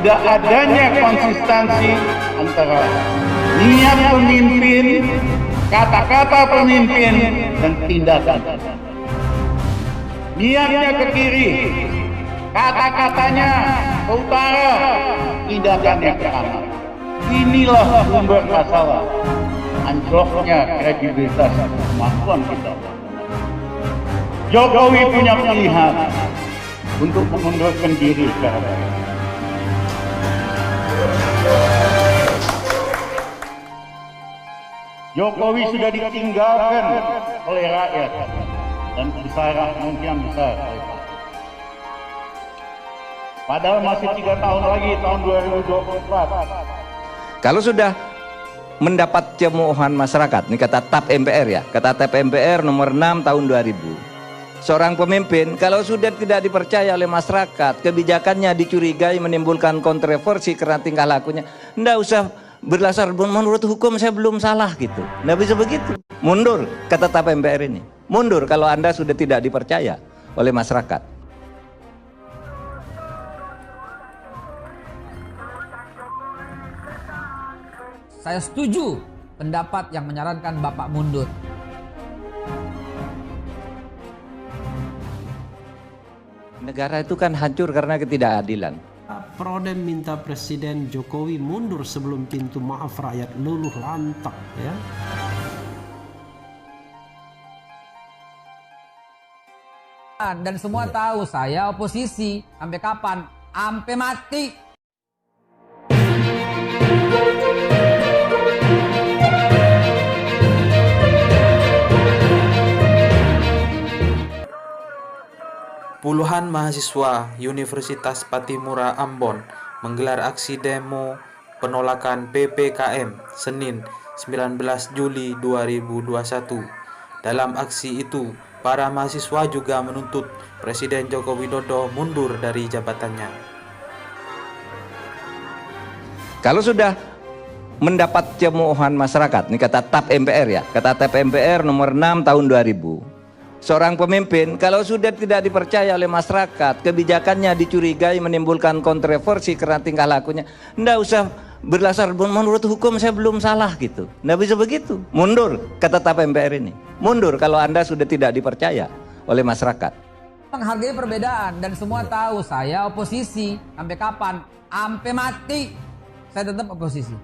tidak adanya konsistensi antara niat pemimpin, kata-kata pemimpin, dan tindakan. Niatnya ke kiri, kata-katanya ke utara, tindakannya ke kanan. Inilah sumber masalah anjloknya kredibilitas kemampuan kita. Jokowi punya pilihan untuk mengundurkan diri secara baik. Jokowi sudah ditinggalkan oleh rakyat dan besar kemungkinan besar oleh rakyat. Padahal masih 3 tahun lagi, tahun 2024. Kalau sudah mendapat cemoohan masyarakat, ini kata TAP MPR ya, kata TAP MPR nomor 6 tahun 2000. Seorang pemimpin kalau sudah tidak dipercaya oleh masyarakat, kebijakannya dicurigai menimbulkan kontroversi karena tingkah lakunya, ndak usah berdasar menurut hukum saya belum salah gitu. Nggak bisa begitu. Mundur, kata TAP MPR ini. Mundur kalau Anda sudah tidak dipercaya oleh masyarakat. Saya setuju pendapat yang menyarankan Bapak mundur. Negara itu kan hancur karena ketidakadilan. Prodem minta Presiden Jokowi mundur sebelum pintu maaf rakyat luluh lantak ya. Dan semua tahu saya oposisi. Sampai kapan? Sampai mati. Puluhan mahasiswa Universitas Pattimura Ambon menggelar aksi demo penolakan PPKM Senin 19 Juli 2021. Dalam aksi itu, para mahasiswa juga menuntut Presiden Joko Widodo mundur dari jabatannya. Kalau sudah mendapat cemoohan masyarakat, ini kata TAP MPR ya, kata TAP MPR nomor 6 tahun 2000. Seorang pemimpin kalau sudah tidak dipercaya oleh masyarakat, kebijakannya dicurigai menimbulkan kontroversi karena tingkah lakunya, ndak usah berdasar menurut hukum saya belum salah gitu. Ndak bisa begitu. Mundur, kata TAP MPR ini. Mundur kalau Anda sudah tidak dipercaya oleh masyarakat. Menghargai perbedaan dan semua tahu saya oposisi. Sampai kapan? Sampai mati. Saya tetap oposisi.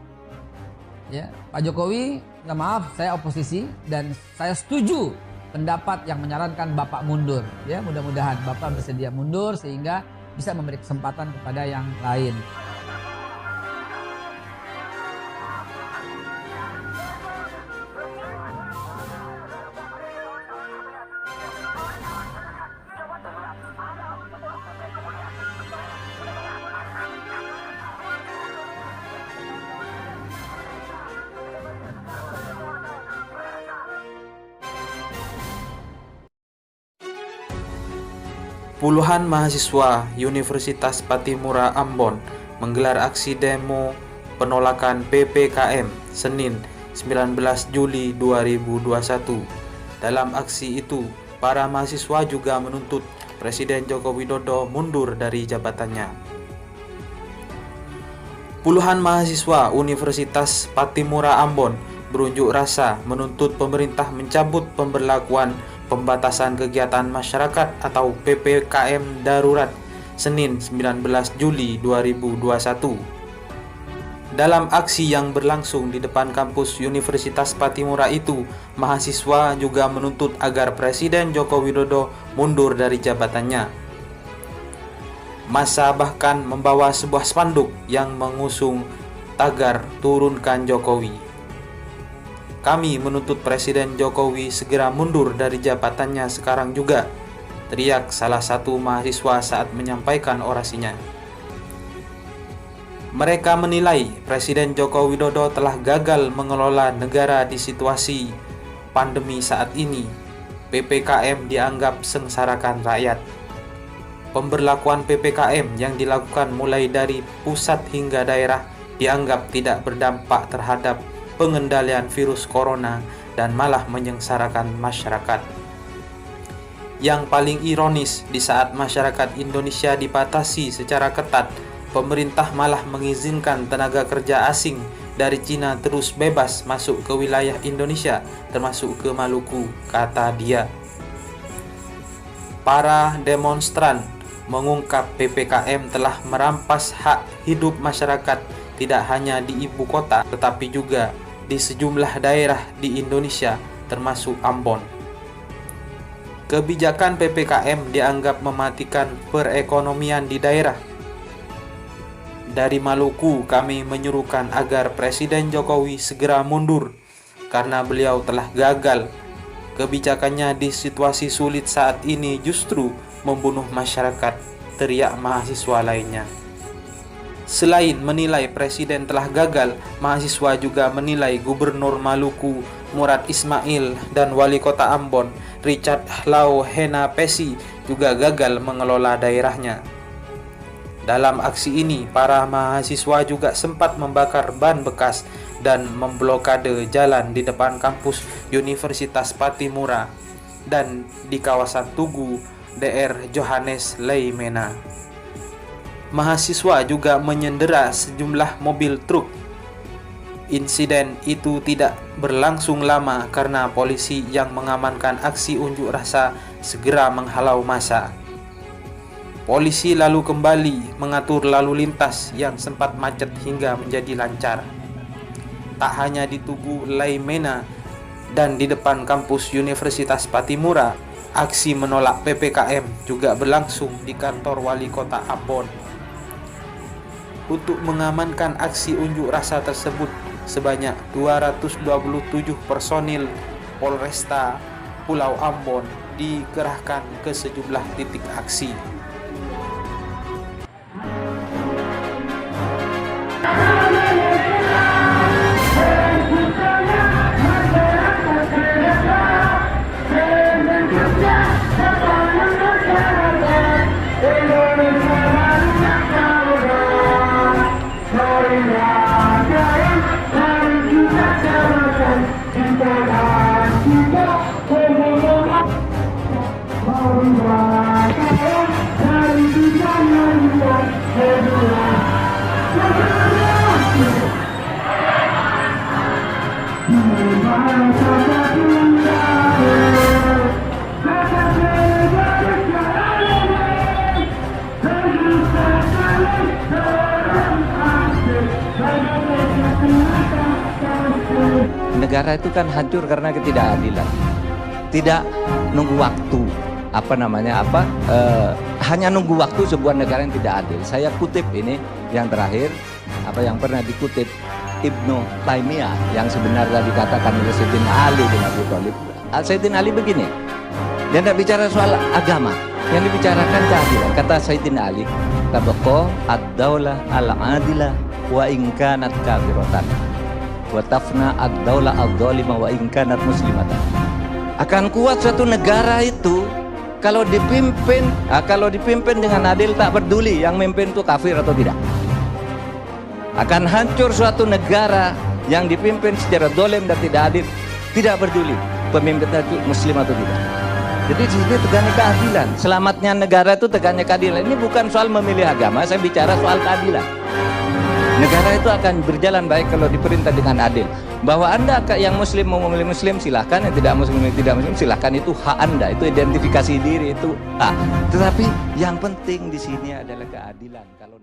Ya, Pak Jokowi, minta maaf, saya oposisi dan saya setuju pendapat yang menyarankan Bapak mundur. Ya, mudah-mudahan Bapak bersedia mundur sehingga bisa memberi kesempatan kepada yang lain. Puluhan mahasiswa Universitas Pattimura Ambon menggelar aksi demo penolakan PPKM Senin 19 Juli 2021. Dalam aksi itu, para mahasiswa juga menuntut Presiden Joko Widodo mundur dari jabatannya. Puluhan mahasiswa Universitas Pattimura Ambon berunjuk rasa menuntut pemerintah mencabut pemberlakuan pembatasan kegiatan masyarakat atau PPKM darurat Senin 19 Juli 2021. Dalam aksi yang berlangsung di depan kampus Universitas Pattimura itu, mahasiswa juga menuntut agar Presiden Joko Widodo mundur dari jabatannya. Massa bahkan membawa sebuah spanduk yang mengusung tagar "Turunkan Jokowi". Kami menuntut Presiden Jokowi segera mundur dari jabatannya sekarang juga, teriak salah satu mahasiswa saat menyampaikan orasinya. Mereka menilai Presiden Joko Widodo telah gagal mengelola negara di situasi pandemi saat ini. PPKM dianggap sengsarakan rakyat. Pemberlakuan PPKM yang dilakukan mulai dari pusat hingga daerah dianggap tidak berdampak terhadap pengendalian virus corona dan malah menyengsarakan masyarakat. Yang paling ironis, di saat masyarakat Indonesia dibatasi secara ketat, pemerintah malah mengizinkan tenaga kerja asing dari Cina terus bebas masuk ke wilayah Indonesia, termasuk ke Maluku, kata dia. Para demonstran mengungkap PPKM telah merampas hak hidup masyarakat tidak hanya di ibu kota, tetapi juga di sejumlah daerah di Indonesia, termasuk Ambon. Kebijakan PPKM dianggap mematikan perekonomian di daerah. Dari Maluku, kami menyuruhkan agar Presiden Jokowi segera mundur karena beliau telah gagal. Kebijakannya di situasi sulit saat ini justru membunuh masyarakat, teriak mahasiswa lainnya. Selain menilai Presiden telah gagal, mahasiswa juga menilai Gubernur Maluku Murad Ismail dan Wali Kota Ambon Richard Lau Hena Pesi juga gagal mengelola daerahnya. Dalam aksi ini, para mahasiswa juga sempat membakar ban bekas dan memblokade jalan di depan kampus Universitas Patimura dan di kawasan Tugu, DR Johannes Leimena. Mahasiswa juga menyandera sejumlah mobil truk. Insiden itu tidak berlangsung lama karena polisi yang mengamankan aksi unjuk rasa segera menghalau massa. Polisi lalu kembali mengatur lalu lintas yang sempat macet hingga menjadi lancar. Tak hanya di Tugu Leimena dan di depan kampus Universitas Patimura, aksi menolak PPKM juga berlangsung di kantor Wali Kota Ambon. Untuk mengamankan aksi unjuk rasa tersebut, sebanyak 227 personil Polresta Pulau Ambon dikerahkan ke sejumlah titik aksi. Negara itu kan hancur karena ketidakadilan. Tidak nunggu waktu, hanya nunggu waktu sebuah negara yang tidak adil. Saya kutip ini yang terakhir, yang pernah dikutip Ibnu Taimiyah yang sebenarnya dikatakan oleh Sayyidina Ali bin Abi Thalib. Sayyidina Ali begini, dia tidak bicara soal agama, yang dibicarakan keadilan. Kata Sayyidina Ali, tabaqo ad-daulah al-adilah wa in kanat kafiratan wa tafna ad-daulah ad-dhalima wa in kanat muslimatan. Akan kuat suatu negara itu kalau dipimpin dengan adil, tak peduli yang mimpin itu kafir atau tidak. Akan hancur suatu negara yang dipimpin secara dolim dan tidak adil, tidak peduli pemimpin itu muslim atau tidak. Jadi di sini tegaknya keadilan. Selamatnya negara itu tegaknya keadilan. Ini bukan soal memilih agama, saya bicara soal keadilan. Negara itu akan berjalan baik kalau diperintah dengan adil. Bahwa Anda yang muslim mau memilih muslim silahkan, yang tidak muslim silahkan, itu hak Anda, itu identifikasi diri, itu hak. Tetapi yang penting di sini adalah keadilan. Kalau